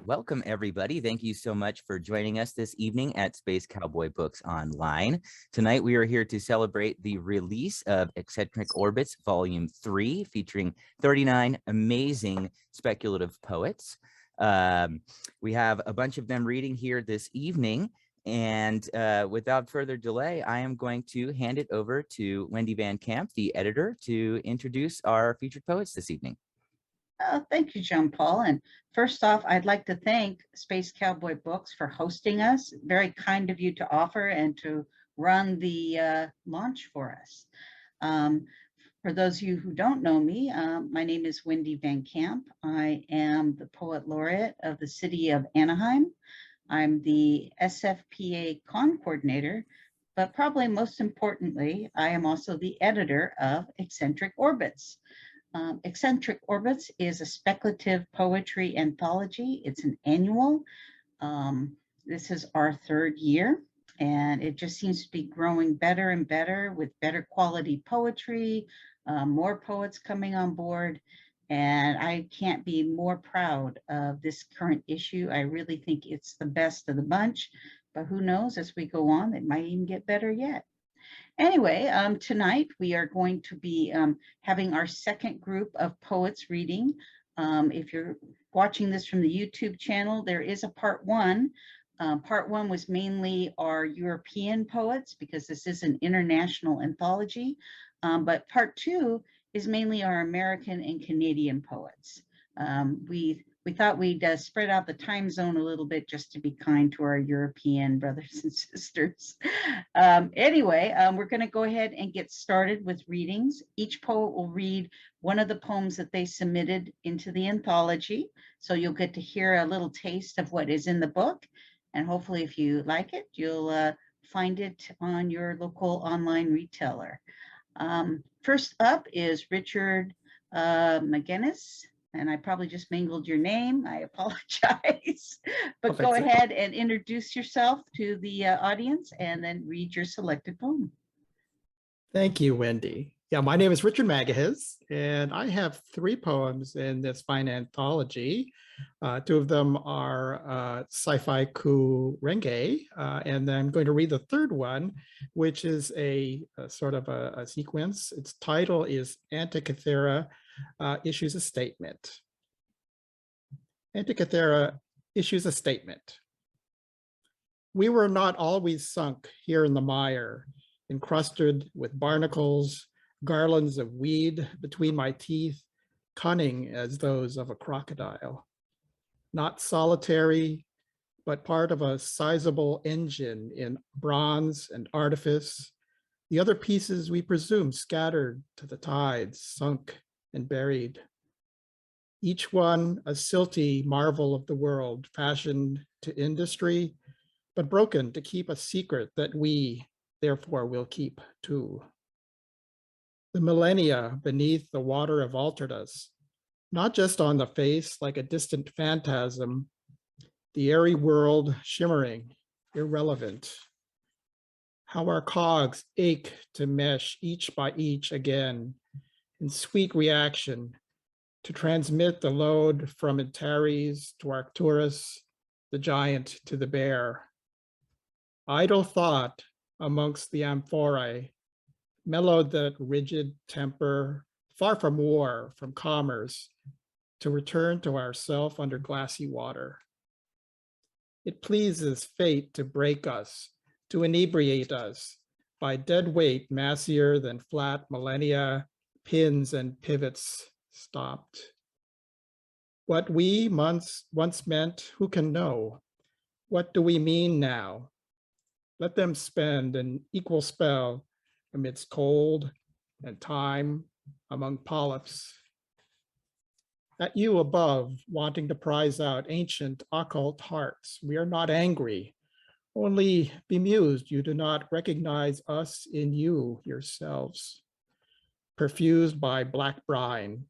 Welcome, everybody. Thank you so much for joining us this evening at Space Cowboy Books Online. Tonight, we are here to celebrate the release of Eccentric Orbits Volume 3, featuring 39 amazing speculative poets. We have a bunch of them reading here this evening. And without further delay, I am going to hand it over to Wendy Van Camp, the editor, to introduce our featured poets this evening. Thank you, John Paul. And first off, I'd like to thank Space Cowboy Books for hosting us. Very kind of you to offer and to run the launch for us. For those of you who don't know me, my name is Wendy Van Camp. I am the Poet Laureate of the City of Anaheim. I'm the SFPA Con Coordinator, but probably most importantly, I am also the editor of Eccentric Orbits. Eccentric Orbits is a speculative poetry anthology. It's an annual. This is our third year, and it just seems to be growing better and better with better quality poetry, more poets coming on board, and I can't be more proud of this current issue. I really think it's the best of the bunch, but who knows, as we go on, it might even get better yet. Anyway, tonight we are going to be having our second group of poets reading. If you're watching this from the YouTube channel, there is a part one. Part one was mainly our European poets because this is an international anthology. But part two is mainly our American and Canadian poets. We thought we'd spread out the time zone a little bit just to be kind to our European brothers and sisters. Anyway, we're going to go ahead and get started with readings. Each poet will read one of the poems that they submitted into the anthology. So you'll get to hear a little taste of what is in the book. And hopefully, if you like it, you'll find it on your local online retailer. First up is Richard Magahiz. And I probably just mangled your name. I apologize. But go ahead and introduce yourself to the audience and then read your selected poem. Thank you, Wendy. Yeah, my name is Richard Magahiz, and I have 3 poems in this fine anthology. 2 of them are sci-fi coup renge, and then I'm going to read the third one, which is a sort of a sequence. Its title is Antikythera issues a statement. Antikythera issues a statement. We were not always sunk here in the mire, encrusted with barnacles, garlands of weed between my teeth, cunning as those of a crocodile. Not solitary, but part of a sizable engine in bronze and artifice. The other pieces we presume scattered to the tides, sunk and buried. Each one a silty marvel of the world, fashioned to industry, but broken to keep a secret that we, therefore, will keep too. The millennia beneath the water have altered us, not just on the face like a distant phantasm, the airy world shimmering, irrelevant. How our cogs ache to mesh each by each again, in sweet reaction to transmit the load from Antares to Arcturus, the giant to the bear. Idle thought amongst the amphorae mellowed that rigid temper, far from war, from commerce, to return to ourself under glassy water. It pleases fate to break us, to inebriate us by dead weight massier than flat millennia, pins and pivots stopped. What we once meant, who can know? What do we mean now? Let them spend an equal spell amidst cold and time among polyps. At you above, wanting to prize out ancient occult hearts, we are not angry, only bemused you do not recognize us in you yourselves. Perfused by black brine,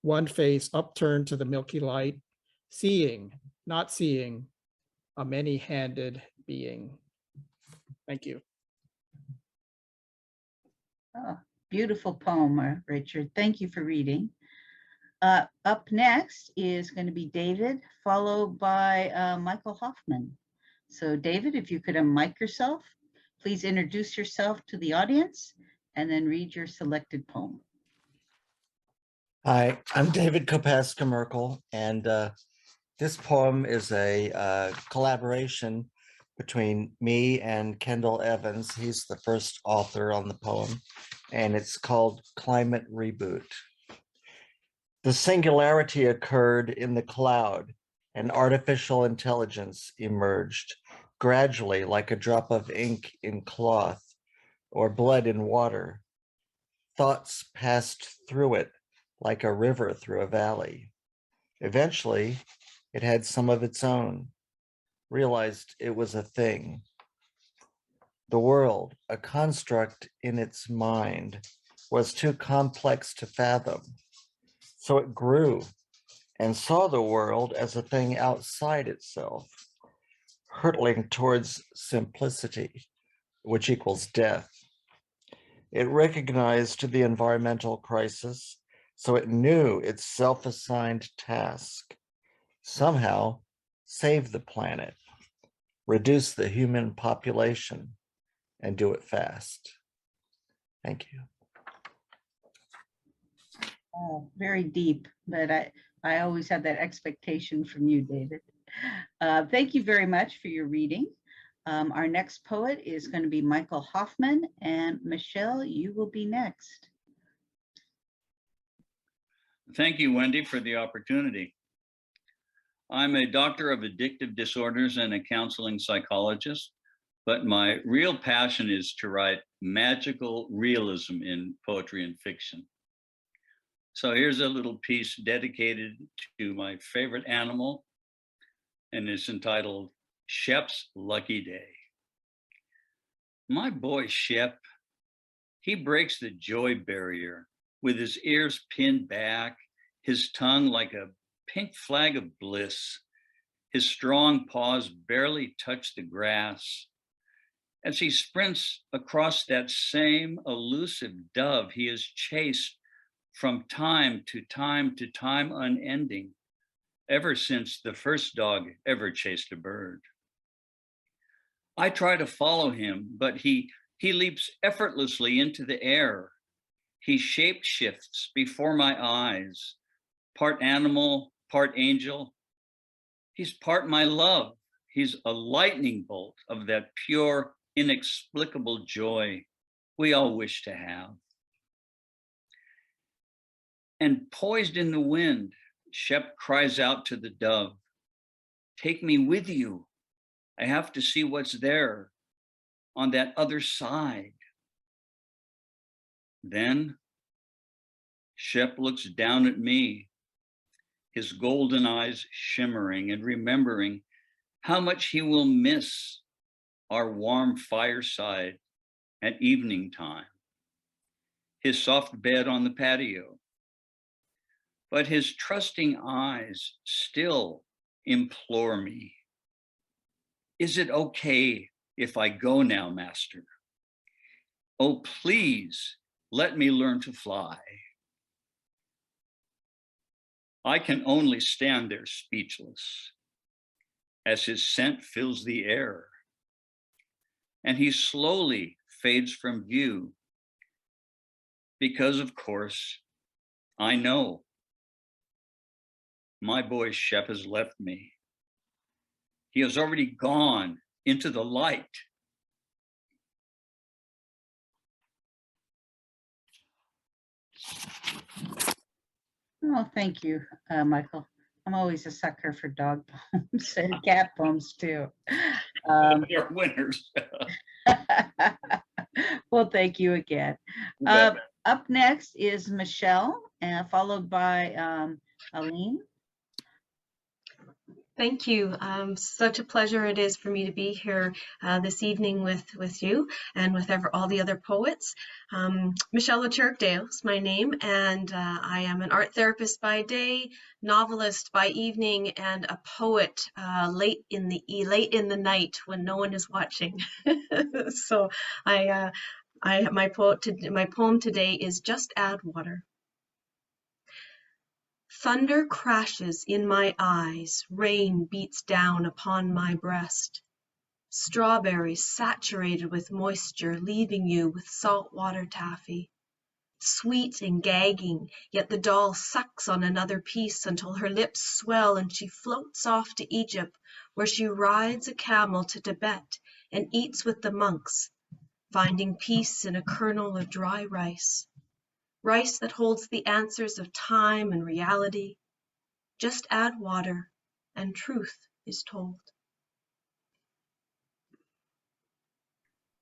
one face upturned to the milky light, seeing, not seeing, a many-handed being. Thank you. Oh, beautiful poem, Richard. Thank you for reading. Up next is going to be David, followed by Michael Hoffman. So David, if you could unmic yourself, please introduce yourself to the audience and then read your selected poem. Hi, I'm David Kopaska-Merkel, and this poem is a collaboration between me and Kendall Evans. He's the first author on the poem, and it's called Climate Reboot. The singularity occurred in the cloud, and artificial intelligence emerged gradually like a drop of ink in cloth or blood in water. Thoughts passed through it like a river through a valley. Eventually, it had some of its own, realized it was a thing. The world, a construct in its mind, was too complex to fathom. So it grew and saw the world as a thing outside itself, hurtling towards simplicity, which equals death. It recognized the environmental crisis, so it knew its self-assigned task: somehow save the planet, reduce the human population, and do it fast. Thank you. Oh, very deep, but I always have that expectation from you, David. Thank you very much for your reading. Our next poet is going to be Michael Hoffman, and Michelle, you will be next. Thank you, Wendy, for the opportunity. I'm a doctor of addictive disorders and a counseling psychologist, but my real passion is to write magical realism in poetry and fiction. So here's a little piece dedicated to my favorite animal, and it's entitled Shep's Lucky Day. My boy Shep, he breaks the joy barrier with his ears pinned back, his tongue like a pink flag of bliss. His strong paws barely touch the grass. As he sprints across that same elusive dove he has chased from time to time to time unending, ever since the first dog ever chased a bird. I try to follow him, but he leaps effortlessly into the air. He shape-shifts before my eyes, part animal, part angel. He's part my love. He's a lightning bolt of that pure, inexplicable joy we all wish to have. And poised in the wind, Shep cries out to the dove, "Take me with you. I have to see what's there on that other side." Then Shep looks down at me, his golden eyes shimmering and remembering how much he will miss our warm fireside at evening time, his soft bed on the patio. But his trusting eyes still implore me, "Is it okay if I go now, Master? Oh, please let me learn to fly." I can only stand there speechless as his scent fills the air, and he slowly fades from view because, of course, I know my boy Shep has left me. He has already gone into the light. Oh, thank you, Michael. I'm always a sucker for dog poems and cat poems too. They're winners. Well, thank you again. Up next is Michelle, followed by Allene. Thank you. Such a pleasure it is for me to be here this evening with you and with all the other poets. Michelle Oucharek-Deo is my name, and I am an art therapist by day, novelist by evening, and a poet late in the night when no one is watching. So my poem today is Just Add Water. Thunder crashes in my eyes, rain beats down upon my breast. Strawberries saturated with moisture, leaving you with saltwater taffy. Sweet and gagging, yet the doll sucks on another piece until her lips swell and she floats off to Egypt, where she rides a camel to Tibet and eats with the monks, finding peace in a kernel of dry rice. Rice that holds the answers of time and reality. Just add water and truth is told.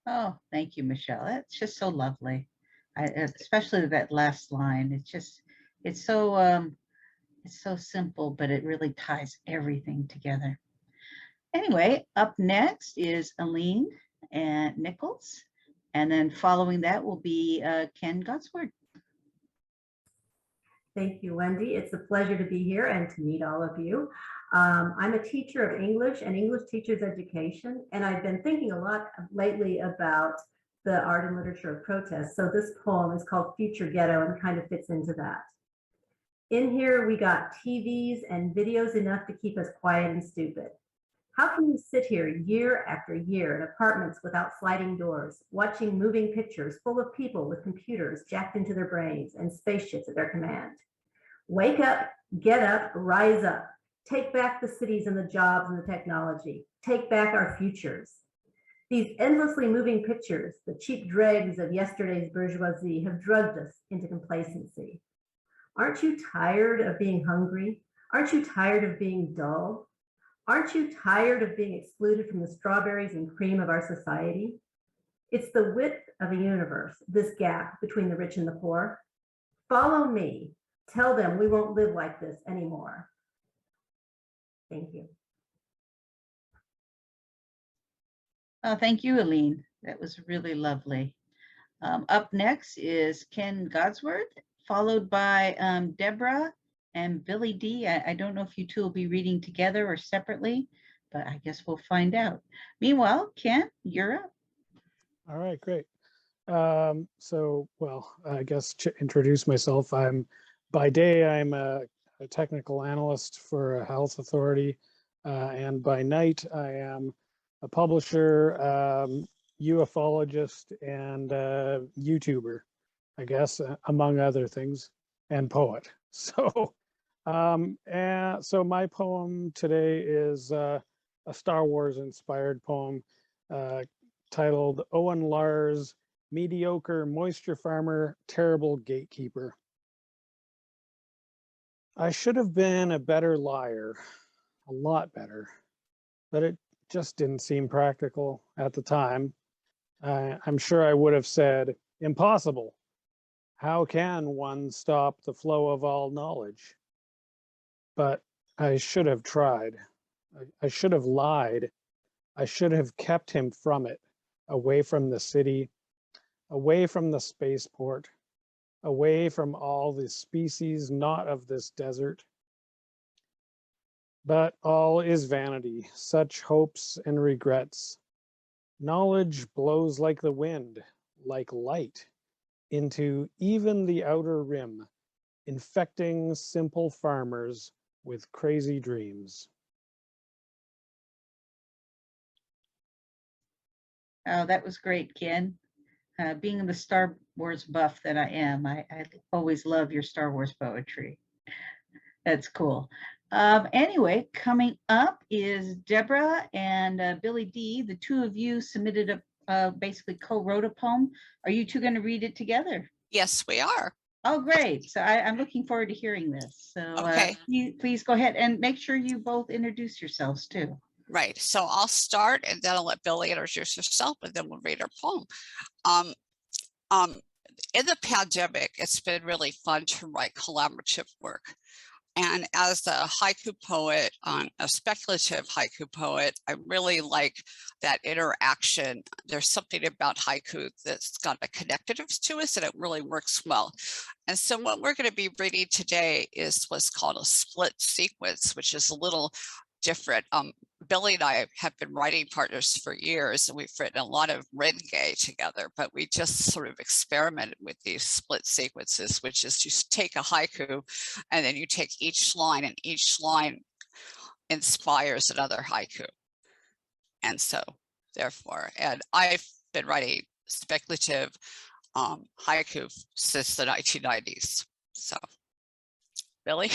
Oh, thank you, Michelle. It's just so lovely. Especially that last line. It's so simple, but it really ties everything together. Anyway, up next is Allene and Nichols, and then following that will be Ken Goudsward. Thank you, Wendy. It's a pleasure to be here and to meet all of you. I'm a teacher of English and English teachers education, and I've been thinking a lot lately about the art and literature of protest. So this poem is called Future Ghetto and kind of fits into that. In here, we got TVs and videos enough to keep us quiet and stupid. How can you sit here year after year in apartments without sliding doors, watching moving pictures full of people with computers jacked into their brains and spaceships at their command? Wake up, get up, rise up. Take back the cities and the jobs and the technology. Take back our futures. These endlessly moving pictures, the cheap dregs of yesterday's bourgeoisie, have drugged us into complacency. Aren't you tired of being hungry? Aren't you tired of being dull? Aren't you tired of being excluded from the strawberries and cream of our society? It's the width of a universe, this gap between the rich and the poor. Follow me. Tell them we won't live like this anymore. Thank you. Oh, thank you, Allene. That was really lovely. Up next is Ken Goudsward, followed by Deborah and Billie Dee. I don't know if you two will be reading together or separately, but I guess we'll find out. Meanwhile, Ken, you're up. All right, great. Well, I guess to introduce myself, by day, I'm a technical analyst for a health authority, and by night, I am a publisher, ufologist, and YouTuber, I guess, among other things, and poet. So my poem today is a Star Wars inspired poem titled Owen Lars, Mediocre Moisture Farmer, Terrible Gatekeeper. I should have been a better liar, a lot better, but it just didn't seem practical at the time. I'm sure I would have said, impossible. How can one stop the flow of all knowledge? But I should have tried. I should have lied. I should have kept him from it, away from the city, away from the spaceport, away from all the species not of this desert. But all is vanity, such hopes and regrets. Knowledge blows like the wind, like light, into even the outer rim, infecting simple farmers with crazy dreams. Oh, that was great, Ken. Being the Star Wars buff that I am, I always love your Star Wars poetry. That's cool. Anyway, coming up is Deborah and Billie Dee. The two of you submitted basically co-wrote a poem. Are you two going to read it together? Yes, we are. Oh, great. So I'm looking forward to hearing this. So Okay. Please go ahead and make sure you both introduce yourselves too. Right. So I'll start and then I'll let Billie introduce herself and then we'll read her poem. In the pandemic, it's been really fun to write collaborative work. And as a haiku poet, a speculative haiku poet, I really like that interaction. There's something about haiku that's got a connectiveness to us and it really works well. And so what we're going to be reading today is what's called a split sequence, which is a little different. Billie and I have been writing partners for years, and we've written a lot of Renge together, but we just sort of experimented with these split sequences, which is you take a haiku and then you take each line, and each line inspires another haiku. And so therefore, and I've been writing speculative haiku since the 1990s. So, Billie?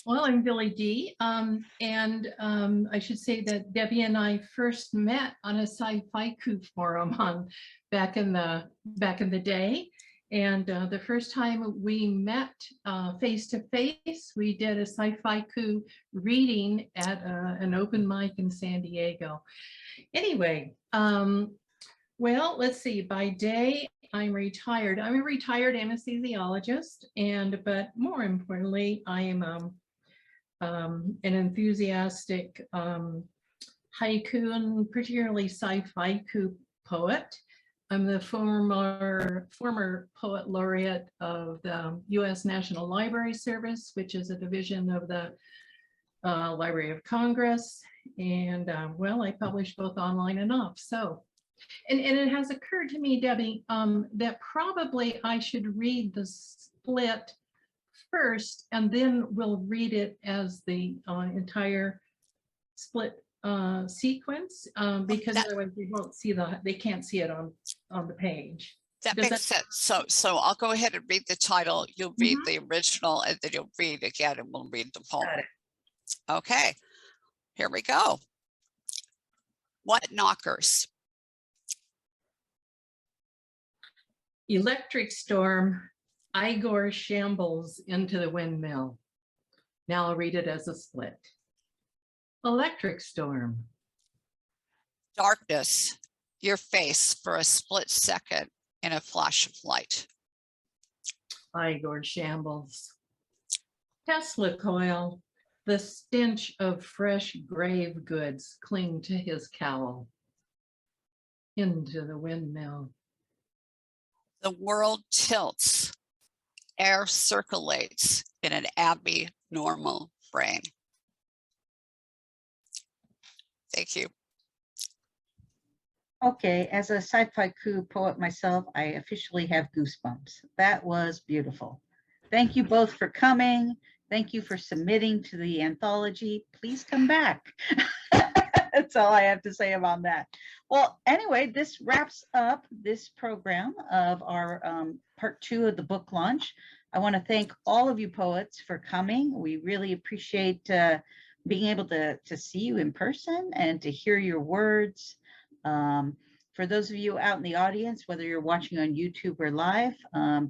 Well, I'm Billie Dee, and I should say that Debbie and I first met on a sci-fi forum back in the day. And the first time we met face to face, we did a sci-fi reading at an open mic in San Diego. Anyway, well, let's see. By day, I'm retired. I'm a retired anesthesiologist, but more importantly, I am an enthusiastic haiku and particularly sci-fi poet. I'm the former poet laureate of the U.S. National Library Service, which is a division of the Library of Congress. And well, I publish both online and off. So, and it has occurred to me, Debbie, that probably I should read the split first, and then we'll read it as the entire split sequence, because otherwise they won't see they can't see it on the page. That makes sense. So I'll go ahead and read the title. You'll read the original, and then you'll read again, and we'll read the poem. Okay, here we go. What knockers? Electric storm. Igor shambles into the windmill. Now I'll read it as a split. Electric storm. Darkness, your face for a split second in a flash of light. Igor shambles. Tesla coil. The stench of fresh grave goods cling to his cowl. Into the windmill. The world tilts. Air circulates in an abnormal brain. Thank you. Okay, as a sci-fi poet myself, I officially have goosebumps. That was beautiful. Thank you both for coming. Thank you for submitting to the anthology. Please come back. That's all I have to say about that. Well, anyway, this wraps up this program of our part 2 of the book launch. I want to thank all of you poets for coming. We really appreciate being able to see you in person and to hear your words. For those of you out in the audience, whether you're watching on YouTube or live,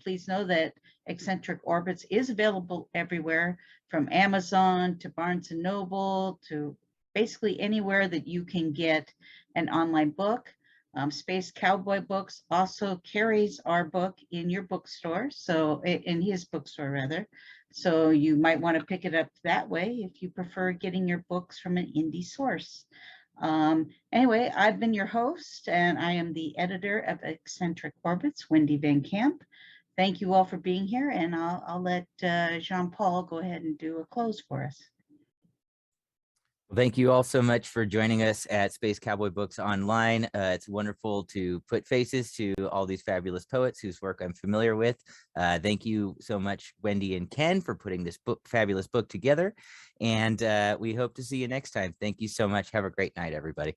please know that Eccentric Orbits is available everywhere, from Amazon to Barnes & Noble to basically anywhere that you can get an online book. Space Cowboy Books also carries our book in your bookstore, so in his bookstore rather. So you might want to pick it up that way if you prefer getting your books from an indie source. Anyway, I've been your host, and I am the editor of Eccentric Orbits, Wendy Van Camp. Thank you all for being here, and I'll let Jean-Paul go ahead and do a close for us. Thank you all so much for joining us at Space Cowboy Books Online. It's wonderful to put faces to all these fabulous poets whose work I'm familiar with. Thank you so much, Wendy and Ken, for putting this fabulous book together. And we hope to see you next time. Thank you so much. Have a great night, everybody.